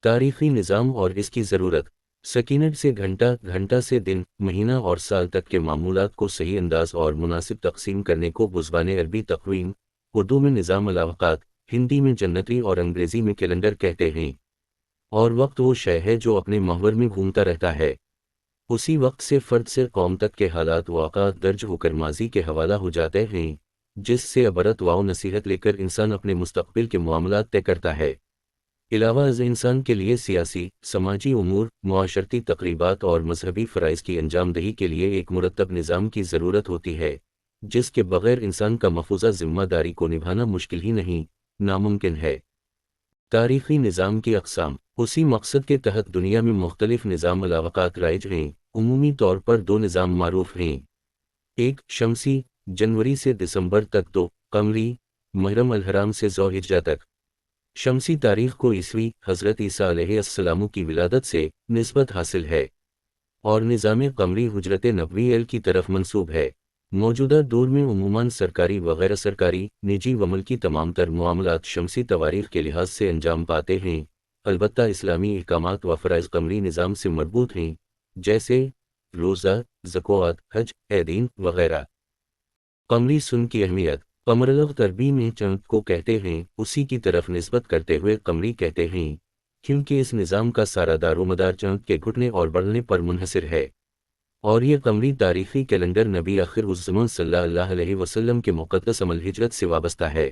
تاریخی نظام اور اس کی ضرورت۔ سکینٹ سے گھنٹہ گھنٹہ سے دن، مہینہ اور سال تک کے معمولات کو صحیح انداز اور مناسب تقسیم کرنے کو بزبان عربی تقویم، اردو میں نظام الاوقات، ہندی میں جنتی اور انگریزی میں کیلنڈر کہتے ہیں۔ اور وقت وہ شے ہے جو اپنے محور میں گھومتا رہتا ہے۔ اسی وقت سے فرد سے قوم تک کے حالات و اوقات درج ہو کر ماضی کے حوالہ ہو جاتے ہیں، جس سے عبرت و نصیحت لے کر انسان اپنے مستقبل کے معاملات طے کرتا ہے۔ علاوہ از انسان کے لیے سیاسی، سماجی امور، معاشرتی تقریبات اور مذہبی فرائض کی انجام دہی کے لیے ایک مرتب نظام کی ضرورت ہوتی ہے، جس کے بغیر انسان کا مفروضہ ذمہ داری کو نبھانا مشکل ہی نہیں، ناممکن ہے۔ تاریخی نظام کی اقسام۔ اسی مقصد کے تحت دنیا میں مختلف نظام الاوقات رائج ہیں۔ عمومی طور پر دو نظام معروف ہیں۔ ایک شمسی، جنوری سے دسمبر تک، دو قمری، محرم الحرام سے ذوالحجہ تک۔ شمسی تاریخ کو عیسوی حضرت عیسیٰ علیہ السلام کی ولادت سے نسبت حاصل ہے، اور نظام قمری ہجرت نبوی کی طرف منسوب ہے۔ موجودہ دور میں عموماً سرکاری و غیر سرکاری، نجی و ملکی تمام تر معاملات شمسی تواریخ کے لحاظ سے انجام پاتے ہیں، البتہ اسلامی احکامات و فرائض قمری نظام سے مربوط ہیں، جیسے روزہ، زکوٰۃ، حج، عیدین وغیرہ۔ قمری سن کی اہمیت۔ قمرالغ عربی میں چاند کو کہتے ہیں، اسی کی طرف نسبت کرتے ہوئے قمری کہتے ہیں، کیونکہ اس نظام کا سارا دار و مدار چاند کے گھٹنے اور بڑھنے پر منحصر ہے، اور یہ قمری تاریخی کیلنڈر نبی آخر الزمان صلی اللہ علیہ وسلم کے مقدس عمل ہجرت سے وابستہ ہے۔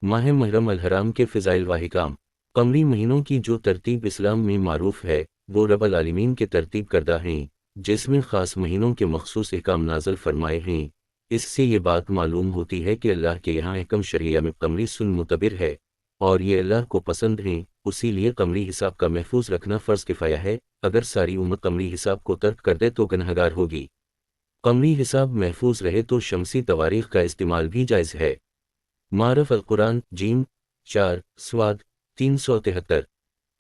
ماہ محرم الحرام کے فضائل و احکام۔ قمری مہینوں کی جو ترتیب اسلام میں معروف ہے، وہ رب العالمین کے ترتیب کردہ ہیں، جس میں خاص مہینوں کے مخصوص احکام نازل فرمائے ہیں۔ اس سے یہ بات معلوم ہوتی ہے کہ اللہ کے یہاں احکام شرعیہ میں قمری سن معتبر ہے، اور یہ اللہ کو پسند ہیں، اسی لیے قمری حساب کا محفوظ رکھنا فرض کفایہ ہے۔ اگر ساری امت قمری حساب کو ترک کر دے تو گنہگار ہوگی۔ قمری حساب محفوظ رہے تو شمسی تواریخ کا استعمال بھی جائز ہے۔ معرف القرآن جیم 4 سواد 373۔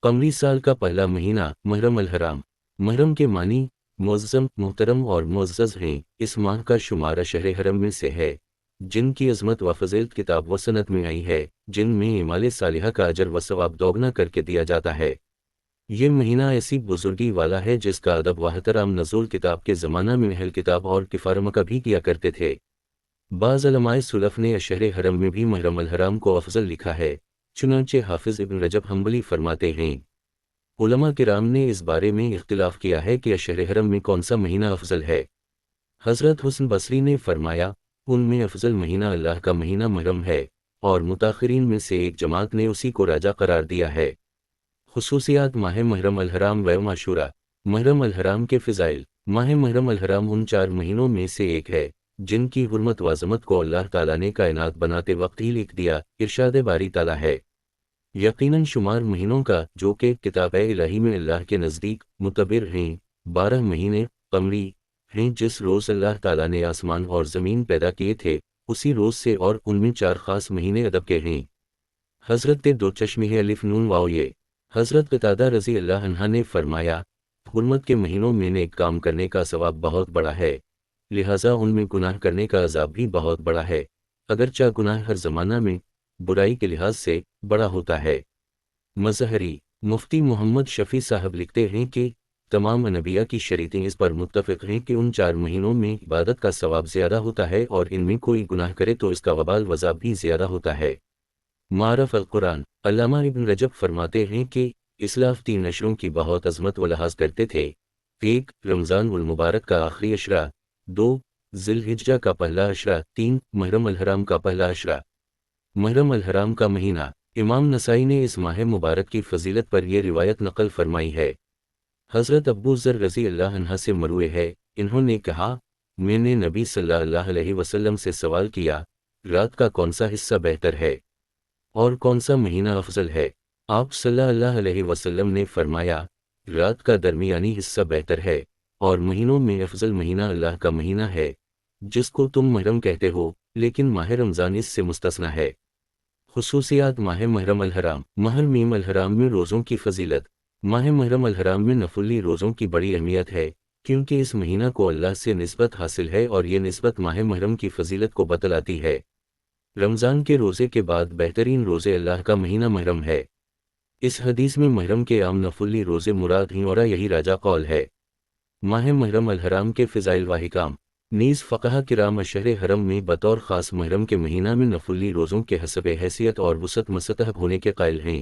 قمری سال کا پہلا مہینہ محرم الحرام۔ محرم کے معنی معظم، محترم اور معزز ہیں۔ اس ماہ کا شمارہ شہر حرم میں سے ہے، جن کی عظمت و فضیلت کتاب و سنت میں آئی ہے، جن میں اعمال صالحہ کا اجر و ثواب دوگنا کر کے دیا جاتا ہے۔ یہ مہینہ ایسی بزرگی والا ہے جس کا ادب و احترام نزول کتاب کے زمانہ میں اہل کتاب اور کفار مکہ بھی کیا کرتے تھے۔ بعض علماء سلف نے شہر حرم میں بھی محرم الحرام کو افضل لکھا ہے، چنانچہ حافظ ابن رجب حنبلی فرماتے ہیں، علماء کرام نے اس بارے میں اختلاف کیا ہے کہ شہر حرم میں کون سا مہینہ افضل ہے۔ حضرت حسن بصری نے فرمایا، ان میں افضل مہینہ اللہ کا مہینہ محرم ہے، اور متاخرین میں سے ایک جماعت نے اسی کو راجہ قرار دیا ہے۔ خصوصیات ماہ محرم الحرام و عاشورہ۔ محرم الحرام کے فضائل۔ ماہ محرم الحرام ان 4 مہینوں میں سے ایک ہے جن کی حرمت و عظمت کو اللہ تعالیٰ نے کائنات بناتے وقت ہی لکھ دیا۔ ارشاد باری تعالیٰ ہے، یقیناً شمار مہینوں کا جو کہ کتاب الہی میں اللہ کے نزدیک معتبر ہیں 12 مہینے قمری ہیں، جس روز اللہ تعالیٰ نے آسمان اور زمین پیدا کیے تھے اسی روز سے، اور ان میں 4 خاص مہینے ادب کے ہیں۔ حضرت دو چشمہ الف نون واو یہ۔ حضرت قتادہ رضی اللہ عنہ نے فرمایا، حرمت کے مہینوں میں نیک کام کرنے کا ثواب بہت بڑا ہے، لہٰذا ان میں گناہ کرنے کا عذاب بھی بہت بڑا ہے، اگرچہ گناہ ہر زمانہ میں برائی کے لحاظ سے بڑا ہوتا ہے۔ مظہری۔ مفتی محمد شفیع صاحب لکھتے ہیں کہ تمام انبیاء کی شریعتیں اس پر متفق ہیں کہ ان 4 مہینوں میں عبادت کا ثواب زیادہ ہوتا ہے، اور ان میں کوئی گناہ کرے تو اس کا وبال وعذاب بھی زیادہ ہوتا ہے۔ معرف القرآن۔ علامہ ابن رجب فرماتے ہیں کہ اسلاف 3 اشروں کی بہت عظمت و لحاظ کرتے تھے۔ 1 رمضان المبارک کا آخری اشرہ، 2 ذی الحجہ کا پہلا اشرہ، 3 محرم الحرام کا پہلا اشرہ۔ محرم الحرام کا مہینہ۔ امام نسائی نے اس ماہ مبارک کی فضیلت پر یہ روایت نقل فرمائی ہے۔ حضرت ابو ذر رضی اللہ عنہ سے مروی ہے، انہوں نے کہا، میں نے نبی صلی اللہ علیہ وسلم سے سوال کیا، رات کا کون سا حصہ بہتر ہے اور کون سا مہینہ افضل ہے؟ آپ صلی اللہ علیہ وسلم نے فرمایا، رات کا درمیانی حصہ بہتر ہے، اور مہینوں میں افضل مہینہ اللہ کا مہینہ ہے، جس کو تم محرم کہتے ہو، لیکن ماہ رمضان اس سے مستثنی ہے۔ خصوصیات ماہ محرم الحرام۔ ماہ میم الحرام میں روزوں کی فضیلت۔ ماہ محرم الحرام میں نفلی روزوں کی بڑی اہمیت ہے، کیونکہ اس مہینہ کو اللہ سے نسبت حاصل ہے، اور یہ نسبت ماہ محرم کی فضیلت کو بتلاتی ہے۔ رمضان کے روزے کے بعد بہترین روزے اللہ کا مہینہ محرم ہے۔ اس حدیث میں محرم کے عام نفلی روزے مراد ہیں اور یہی راجہ قول ہے۔ ماہ محرم الحرام کے فضائل و احکام۔ نیز فقہا کرام شہر حرم میں بطور خاص محرم کے مہینہ میں نفلی روزوں کے حسب حیثیت اور وسعت مستحب ہونے کے قائل ہیں۔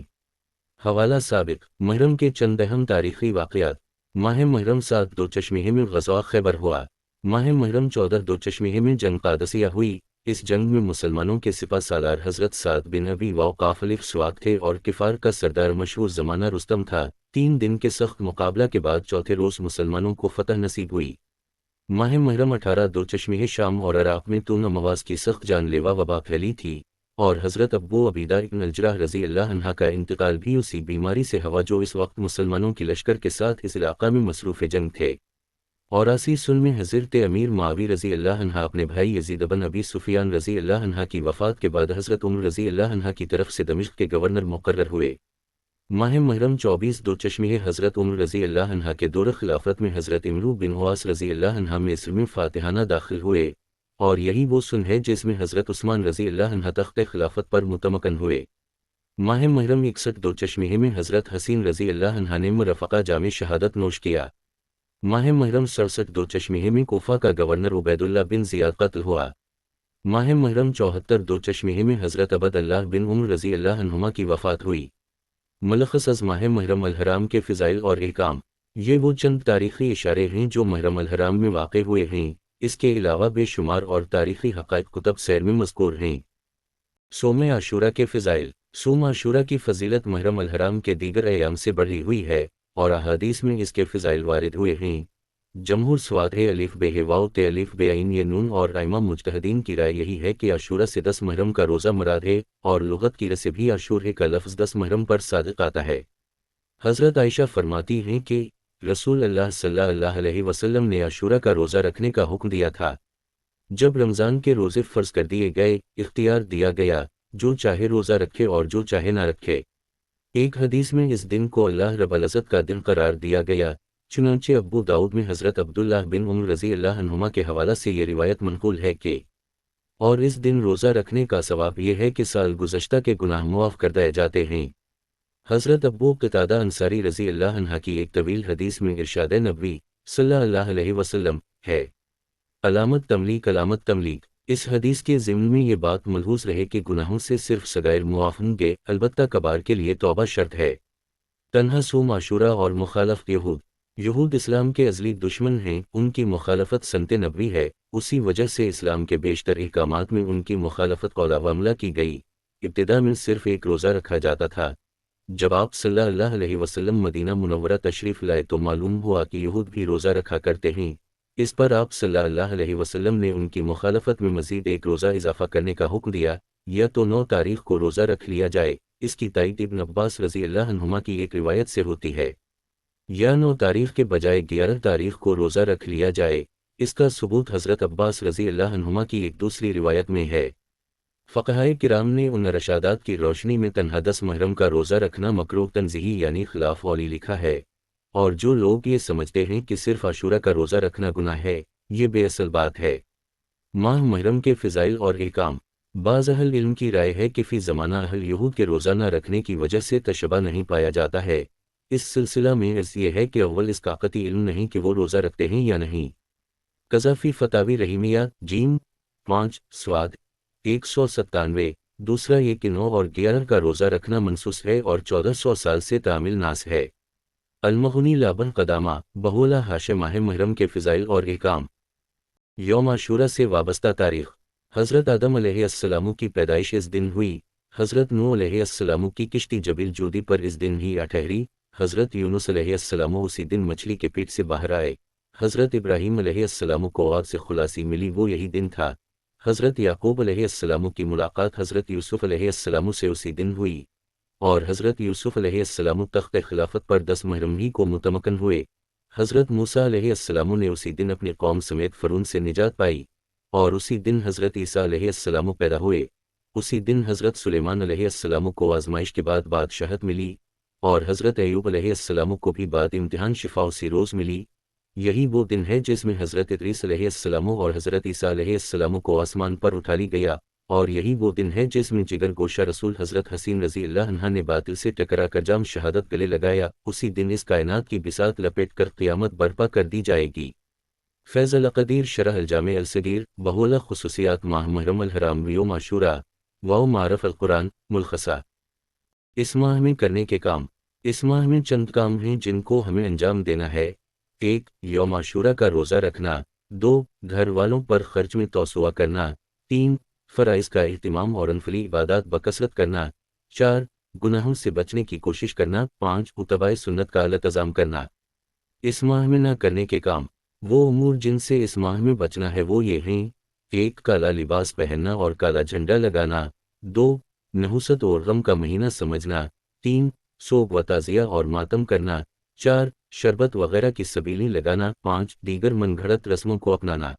حوالہ سابق۔ محرم کے چند اہم تاریخی واقعات۔ ماہ محرم 7 دو چشمہ میں غزوہ خیبر ہوا۔ ماہ محرم 14 دو چشمہ میں جنگ قادسیہ ہوئی۔ اس جنگ میں مسلمانوں کے سپہ سالار حضرت سعد بن ابی وقاص سواد تھے اور کفار کا سردار مشہور زمانہ رستم تھا۔ 3 دن کے سخت مقابلہ کے بعد چوتھے روز مسلمانوں کو فتح نصیب ہوئی۔ ماہ محرم 18 دو چشمہ شام اور عراق میں تون مواز کی سخت جان لیوا وبا پھیلی تھی اور حضرت ابو عبیدہ بن الجراح رضی اللہ عنہ کا انتقال بھی اسی بیماری سے ہوا جو اس وقت مسلمانوں کی لشکر کے ساتھ اس علاقہ میں مصروف جنگ تھے۔ اوراسی سن میں حضرت امیر معاویہ رضی اللہ عنہ اپنے بھائی یزید بن ابی سفیان رضی اللہ عنہ کی وفات کے بعد حضرت عمر رضی اللہ عنہ کی طرف سے دمشق کے گورنر مقرر ہوئے۔ ماہ محرم 24 دو چشمہ حضرت عمر رضی اللہ عنہ کے دور خلافت میں حضرت عمرو بن عاص رضی اللہ عنہ مصر میں فاتحانہ داخل ہوئے اور یہی وہ سن ہے جس میں حضرت عثمان رضی اللہ عنہ تخت خلافت پر متمکن ہوئے۔ ماہ محرم 61 دو چشمہ میں حضرت حسین رضی اللہ عنہ نے مرافقہ جام شہادت نوش کیا۔ ماہ محرم 67 دو چشمہ میں کوفہ کا گورنر عبید اللہ بن زیاد قتل ہوا۔ ماہ محرم 74 دو چشمہ میں حضرت عبد اللہ بن عمر رضی اللہ عنہما کی وفات ہوئی۔ ملخص از ماہ محرم الحرام کے فضائل اور احکام۔ یہ وہ چند تاریخی اشارے ہیں جو محرم الحرام میں واقع ہوئے ہیں، اس کے علاوہ بے شمار اور تاریخی حقائق کتب سیر میں مذکور ہیں۔ صوم عاشورہ کے فضائل۔ صوم عاشورہ کی فضیلت محرم الحرام کے دیگر ایام سے بڑھی ہوئی ہے اور احادیث میں اس کے فضائل وارد ہوئے ہیں۔ جمہور سواد ہے الف بے واو تے الف بے عین یہ نون اور ائمہ مجتہدین کی رائے یہی ہے کہ عاشورہ سے 10 محرم کا روزہ مراد ہے اور لغت کی رائے سے بھی عاشورہ کا لفظ 10 محرم پر صادق آتا ہے۔ حضرت عائشہ فرماتی ہیں کہ رسول اللہ صلی اللہ علیہ وسلم نے عاشورہ کا روزہ رکھنے کا حکم دیا تھا۔ جب رمضان کے روزے فرض کر دیے گئے، اختیار دیا گیا جو چاہے روزہ رکھے اور جو چاہے نہ رکھے۔ ایک حدیث میں اس دن کو اللہ رب العزت کا دن قرار دیا گیا، چنانچہ ابو داؤد میں حضرت عبداللہ بن عمر رضی اللہ عنہما کے حوالہ سے یہ روایت منقول ہے کہ اور اس دن روزہ رکھنے کا ثواب یہ ہے کہ سال گزشتہ کے گناہ معاف کر دیے جاتے ہیں۔ حضرت ابو قتادہ انصاری رضی اللہ عنہ کی ایک طویل حدیث میں ارشاد نبوی صلی اللہ علیہ وسلم ہے، علامت تملیغ۔ اس حدیث کے ضمن میں یہ بات ملحوظ رہے کہ گناہوں سے صرف صغائر معاف ہوں گے، البتہ کبائر کے لیے توبہ شرط ہے۔ تنہا صوم عاشورہ اور مخالفت یہود اسلام کے ازلی دشمن ہیں، ان کی مخالفت سنت نبوی ہے، اسی وجہ سے اسلام کے بیشتر احکامات میں ان کی مخالفت قول و عمل کی گئی۔ ابتدا میں صرف ایک روزہ رکھا جاتا تھا۔ جب آپ صلی اللہ علیہ وسلم مدینہ منورہ تشریف لائے تو معلوم ہوا کہ یہود بھی روزہ رکھا کرتے ہیں۔ اس پر آپ صلی اللہ علیہ وسلم نے ان کی مخالفت میں مزید ایک روزہ اضافہ کرنے کا حکم دیا، یا تو 9 تاریخ کو روزہ رکھ لیا جائے، اس کی تائید ابن عباس رضی اللہ عنہما کی ایک روایت سے ہوتی ہے، یا 9 تاریخ کے بجائے 11 تاریخ کو روزہ رکھ لیا جائے، اس کا ثبوت حضرت عباس رضی اللہ عنہما کی ایک دوسری روایت میں ہے۔ فقہائے کرام نے ان ارشادات کی روشنی میں تنہا 10 محرم کا روزہ رکھنا مکروہ تنزیہی یعنی خلاف اولی لکھا ہے، اور جو لوگ یہ سمجھتے ہیں کہ صرف عاشورہ کا روزہ رکھنا گناہ ہے، یہ بے اصل بات ہے۔ ماہ محرم کے فضائل اور احکام۔ بعض اہل علم کی رائے ہے کہ فی زمانہ اہل یہود کے روزہ نہ رکھنے کی وجہ سے تشبہ نہیں پایا جاتا ہے۔ اس سلسلہ میں عرض یہ ہے کہ اول اس کا قطعی علم نہیں کہ وہ روزہ رکھتے ہیں یا نہیں۔ قذافی فتاوی رحیمیہ جیم 5 سواد 197۔ دوسرا یہ کہ 9 اور 11 کا روزہ رکھنا منسوخ ہے اور 1400 سال سے تعمیل ناس ہے۔ المغنی لابن قدامہ بہولہ حاشیہ ماہ محرم کے فضائل اور احکام۔ یوم عاشورہ سے وابستہ تاریخ۔ حضرت آدم علیہ السلام کی پیدائش اس دن ہوئی۔ حضرت نوح علیہ السلام کی کشتی جبل جودی پر اس دن ہی ٹھہری۔ حضرت یونس علیہ السلام اسی دن مچھلی کے پیٹ سے باہر آئے۔ حضرت ابراہیم علیہ السلام کو آگ سے خلاصی ملی، وہ یہی دن تھا۔ حضرت یعقوب علیہ السلام کی ملاقات حضرت یوسف علیہ السلام سے اسی دن ہوئی، اور حضرت یوسف علیہ السلام تخت خلافت پر 10 محرم ہی کو متمکن ہوئے۔ حضرت موسیٰ علیہ السلام نے اسی دن اپنی قوم سمیت فرعون سے نجات پائی، اور اسی دن حضرت عیسیٰ علیہ السلام پیدا ہوئے۔ اسی دن حضرت سلیمان علیہ السلام کو آزمائش کے بعد بادشاہت ملی، اور حضرت ایوب علیہ السلام کو بھی بعد امتحان شفا اسی روز ملی۔ یہی وہ دن ہے جس میں حضرت ادریس علیہ السلام اور حضرت عیسیٰ علیہ السلام کو آسمان پر اٹھا لی گیا، اور یہی وہ دن ہے جس میں جگر گوشہ رسول حضرت حسین رضی اللہ عنہا نے باطل سے ٹکرا کر جام شہادت گلے لگایا، اسی دن اس کائنات کی بساط لپیٹ کر قیامت برپا کر دی جائے گی۔ فیض القدیر شرح الجامع الصغیر بحول خصوصیات ماہ محرم الحرام یوم عاشوراء واو معرف القرآن ملخصہ۔ اس ماہ میں کرنے کے کام۔ اس ماہ میں چند کام ہیں جن کو ہمیں انجام دینا ہے۔ 1. یوم عاشوراء کا روزہ رکھنا۔ 2. گھر والوں پر خرچ میں توسیع کرنا۔ 3. فرائض کا اہتمام اور نفلی عبادات بکثرت کرنا۔ 4. گناہوں سے بچنے کی کوشش کرنا۔ 5. اتباع سنت کا التزام کرنا۔ اس ماہ میں نہ کرنے کے کام۔ وہ امور جن سے اس ماہ میں بچنا ہے وہ یہ ہیں: 1. کالا لباس پہننا اور کالا جھنڈا لگانا۔ 2. نحوست اور غم کا مہینہ سمجھنا۔ 3. سوگ و تعزیہ اور ماتم کرنا۔ 4. شربت وغیرہ کی سبیلیں لگانا۔ 5. دیگر من گھڑت رسموں کو اپنانا۔